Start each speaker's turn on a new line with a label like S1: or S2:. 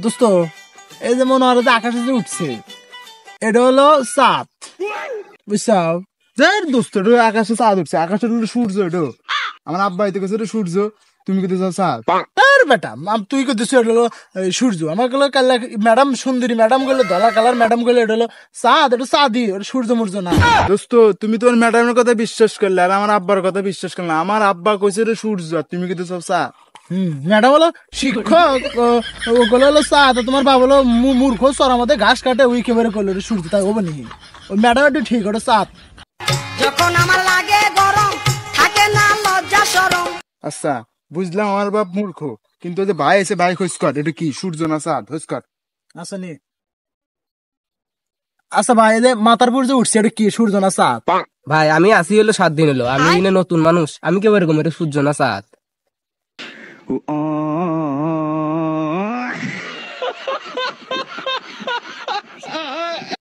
S1: দোস্ত এই যে মনে হয় যে আকাশে যে উঠছে এটা হলো চাঁদ, বুঝছাও? যে দোস্ত এটা আকাশে চাঁদ উঠছে, আকাশে হলো সূর্য। এটা আমার আব্বা এতে কেছে এটা সূর্য, তুমি কেটে যাও চাঁদ। তার বেটা তুই কেটেছ এটা হলো সূর্য। আমার গুলো কাল্লা ম্যাডাম সুন্দরী, ম্যাডাম গুলো ধলা কালার, ম্যাডাম গুলো এটা হলো চাঁদ। এটা চাঁদই, এটা সূর্য মূর্য না। দোস্ত তুমি তোমার ম্যাডামের কথা বিশ্বাস করলে আর আমার আব্বার কথা বিশ্বাস করলে। আমার আব্বা কইছে এটা সূর্য আর তুমি কেটে যাও চাঁদ। ম্যাডাম হলো শিক্ষক, ওগুলো হলো চাঁদ। তোমার বাবা হলো মূর্খ, চড়ার মধ্যে ঘাস কাটে, ওই কেবারে করলো সূর্য। তাই হবো নি? ওই ম্যাডাম একটু ঠিক, ওটা চাঁদ।
S2: যখন আমার লাগে গরম থাকে না লজ্জা শরম।
S1: আচ্ছা বুঝলাম আমার বাপ মূর্খ, কিন্তু ওই যে ভাই এসে ভাই খোঁজ কর এটা কি সূর্য না চাঁদ, খোঁজ কর। আচ্ছা নি, আচ্ছা ভাই এই যে মাথার উপর যে উঠছে এটা কি সূর্য না চাঁদ?
S3: ভাই আমি আসি হলো 7 দিন হলো, আমি এনে নতুন মানুষ, আমি কেউ এরকম এটা সূর্য না চাঁদ।